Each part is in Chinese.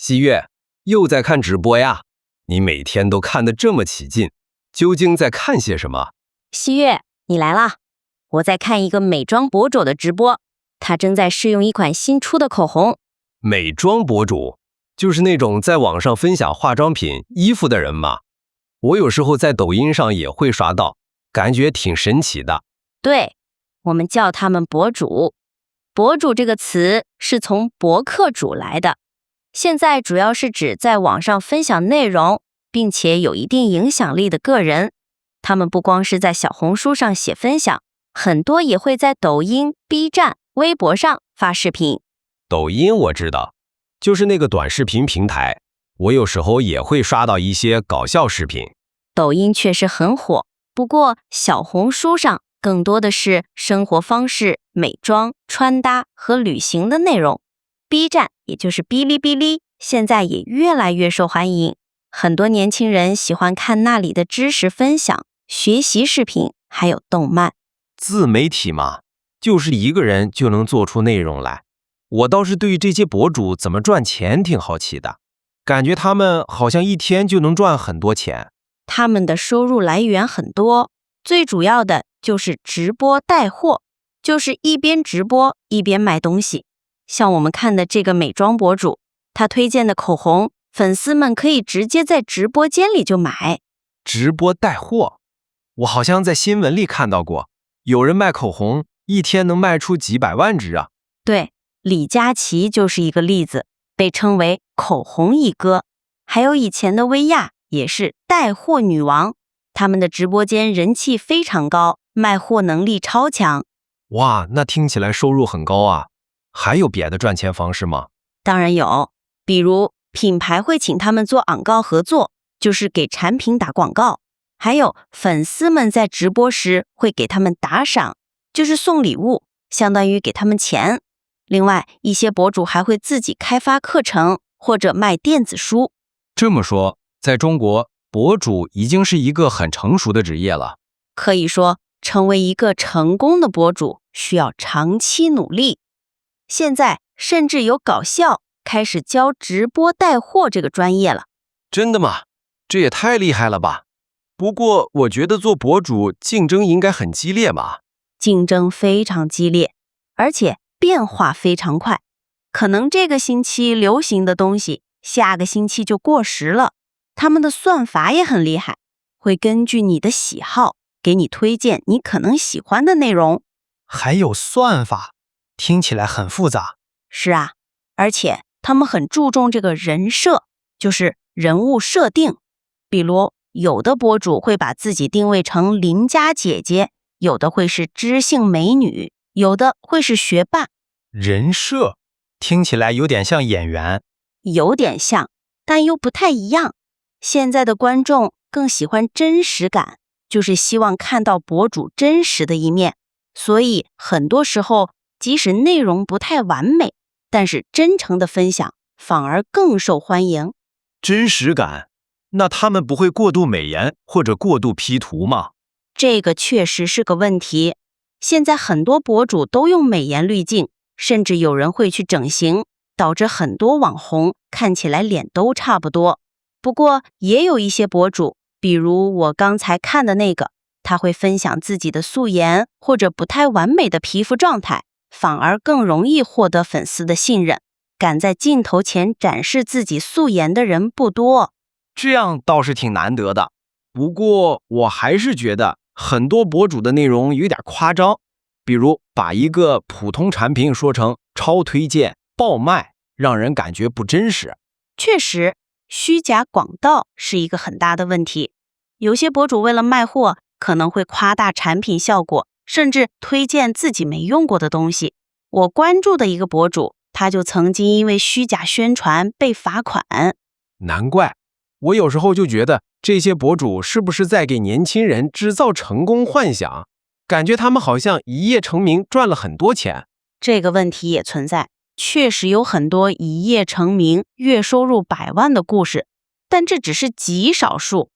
西月，又在看直播呀？你每天都看得这么起劲，究竟在看些什么？西月，你来啦！我在看一个美妆博主的直播，他正在试用一款新出的口红。美妆博主就是那种在网上分享化妆品、衣服的人吗？我有时候在抖音上也会刷到，感觉挺神奇的。对，我们叫他们博主。博主这个词是从博客主来的，现在主要是指在网上分享内容，并且有一定影响力的个人。他们不光是在小红书上写分享，很多也会在抖音、B 站、微博上发视频。抖音我知道，就是那个短视频平台，我有时候也会刷到一些搞笑视频。抖音确实很火，不过小红书上更多的是生活方式、美妆、穿搭和旅行的内容。B 站，也就是哔哩哔哩，现在也越来越受欢迎。很多年轻人喜欢看那里的知识分享、学习视频，还有动漫。自媒体嘛，就是一个人就能做出内容来。我倒是对这些博主怎么赚钱挺好奇的，感觉他们好像一天就能赚很多钱。他们的收入来源很多，最主要的就是直播带货，就是一边直播一边卖东西。像我们看的这个美妆博主，他推荐的口红，粉丝们可以直接在直播间里就买。直播带货，我好像在新闻里看到过，有人卖口红，一天能卖出几百万支啊。对，李佳琦就是一个例子，被称为口红一哥。还有以前的薇娅也是带货女王，他们的直播间人气非常高，卖货能力超强。哇，那听起来收入很高啊。还有别的赚钱方式吗？当然有，比如品牌会请他们做广告合作，就是给产品打广告。还有粉丝们在直播时会给他们打赏，就是送礼物，相当于给他们钱。另外，一些博主还会自己开发课程或者卖电子书。这么说，在中国，博主已经是一个很成熟的职业了。可以说，成为一个成功的博主需要长期努力。现在甚至有搞校开始教直播带货这个专业了。真的吗？这也太厉害了吧！不过我觉得做博主竞争应该很激烈吧？竞争非常激烈，而且变化非常快。可能这个星期流行的东西，下个星期就过时了。他们的算法也很厉害，会根据你的喜好，给你推荐你可能喜欢的内容。还有算法，听起来很复杂。是啊，而且他们很注重这个人设，就是人物设定。比如，有的博主会把自己定位成邻家姐姐，有的会是知性美女，有的会是学霸。人设听起来有点像演员。有点像，但又不太一样。现在的观众更喜欢真实感，就是希望看到博主真实的一面。所以很多时候，即使内容不太完美，但是真诚的分享反而更受欢迎。真实感，那他们不会过度美颜或者过度 P 图吗？这个确实是个问题。现在很多博主都用美颜滤镜，甚至有人会去整形，导致很多网红看起来脸都差不多。不过也有一些博主，比如我刚才看的那个，他会分享自己的素颜或者不太完美的皮肤状态，反而更容易获得粉丝的信任。敢在镜头前展示自己素颜的人不多。这样倒是挺难得的。不过我还是觉得很多博主的内容有点夸张，比如把一个普通产品说成超推荐、爆卖，让人感觉不真实。确实，虚假广告是一个很大的问题。有些博主为了卖货，可能会夸大产品效果，甚至推荐自己没用过的东西。我关注的一个博主，他就曾经因为虚假宣传被罚款。难怪，我有时候就觉得这些博主是不是在给年轻人制造成功幻想？感觉他们好像一夜成名赚了很多钱。这个问题也存在，确实有很多一夜成名、月收入100万的故事，但这只是极少数。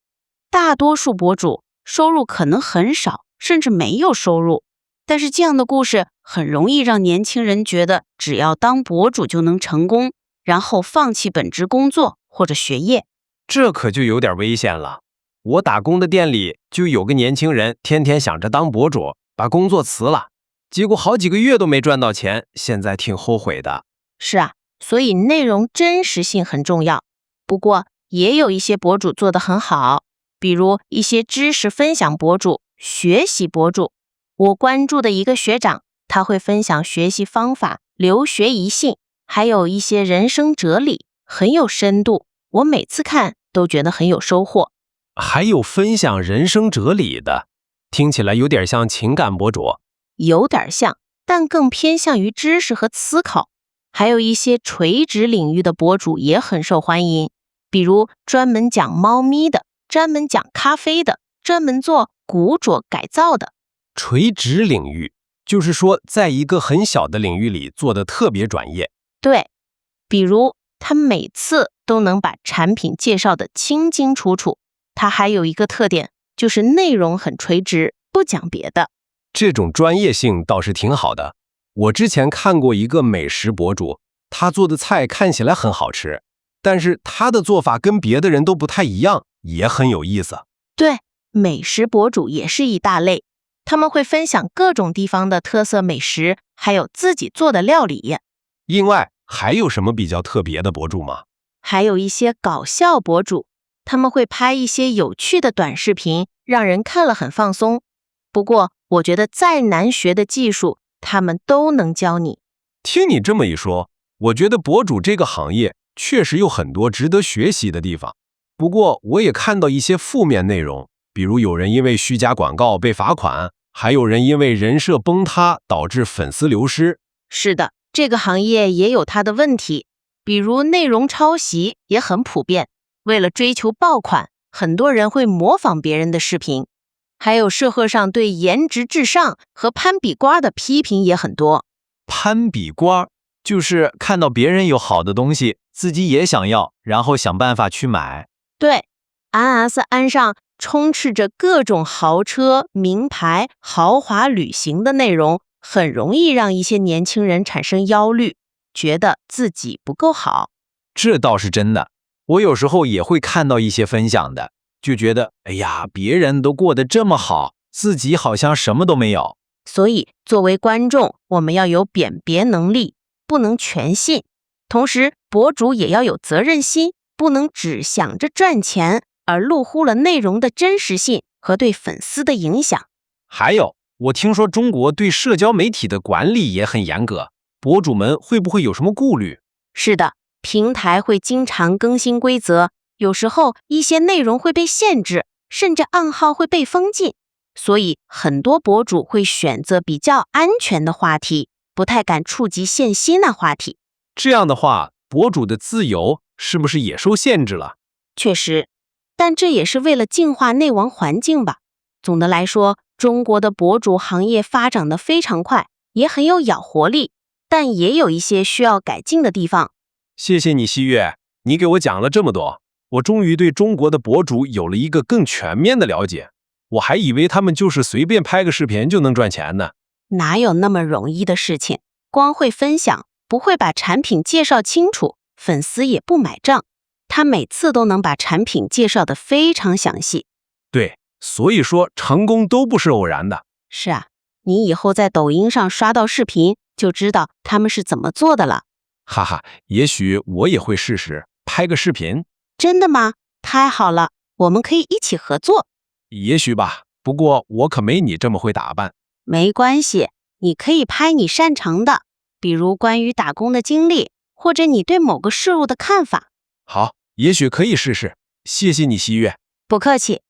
大多数博主收入可能很少，甚至没有收入。但是这样的故事很容易让年轻人觉得只要当博主就能成功，然后放弃本职工作或者学业。这可就有点危险了。我打工的店里就有个年轻人，天天想着当博主，把工作辞了，结果好几个月都没赚到钱，现在挺后悔的。是啊，所以内容真实性很重要。不过也有一些博主做得很好，比如一些知识分享博主、学习博主。我关注的一个学长，他会分享学习方法、留学遗信，还有一些人生哲理，很有深度。我每次看都觉得很有收获。还有分享人生哲理的，听起来有点像情感博主。有点像，但更偏向于知识和思考。还有一些垂直领域的博主也很受欢迎，比如专门讲猫咪的，专门讲咖啡的，专门做古着改造的。垂直领域就是说，在一个很小的领域里做得特别专业。对，比如他每次都能把产品介绍得清清楚楚。他还有一个特点，就是内容很垂直，不讲别的。这种专业性倒是挺好的。我之前看过一个美食博主，他做的菜看起来很好吃，但是他的做法跟别的人都不太一样，也很有意思。对，美食博主也是一大类，他们会分享各种地方的特色美食，还有自己做的料理。另外，还有什么比较特别的博主吗？还有一些搞笑博主，他们会拍一些有趣的短视频，让人看了很放松。不过，我觉得再难学的技术，他们都能教你。听你这么一说，我觉得博主这个行业确实有很多值得学习的地方。不过，我也看到一些负面内容，比如有人因为虚假广告被罚款，还有人因为人设崩塌导致粉丝流失。是的，这个行业也有它的问题，比如内容抄袭也很普遍。为了追求爆款，很多人会模仿别人的视频。还有社会上对颜值至上和攀比瓜的批评也很多。攀比瓜就是看到别人有好的东西，自己也想要，然后想办法去买。对， MSN 上充斥着各种豪车、名牌、豪华旅行的内容，很容易让一些年轻人产生忧虑，觉得自己不够好。这倒是真的，我有时候也会看到一些分享的，就觉得，哎呀，别人都过得这么好，自己好像什么都没有。所以，作为观众，我们要有辨别能力，不能全信。同时，博主也要有责任心，不能只想着赚钱，而录忽了内容的真实性和对粉丝的影响。还有，我听说中国对社交媒体的管理也很严格，博主们会不会有什么顾虑？是的，平台会经常更新规则，有时候一些内容会被限制，甚至暗号会被封禁。所以很多博主会选择比较安全的话题，不太敢触及线心的话题。这样的话，博主的自由是不是也受限制了？确实，但这也是为了净化内网环境吧。总的来说，中国的博主行业发展得非常快，也很有咬活力，但也有一些需要改进的地方。谢谢你，西月，你给我讲了这么多，我终于对中国的博主有了一个更全面的了解。我还以为他们就是随便拍个视频就能赚钱呢。哪有那么容易的事情？光会分享，不会把产品介绍清楚，粉丝也不买账。他每次都能把产品介绍得非常详细。对，所以说成功都不是偶然的。是啊，你以后在抖音上刷到视频，就知道他们是怎么做的了。哈哈，也许我也会试试拍个视频。真的吗？太好了，我们可以一起合作。也许吧，不过我可没你这么会打扮。没关系，你可以拍你擅长的，比如关于打工的经历，或者你对某个事物的看法。好，也许可以试试。谢谢你，西月。不客气。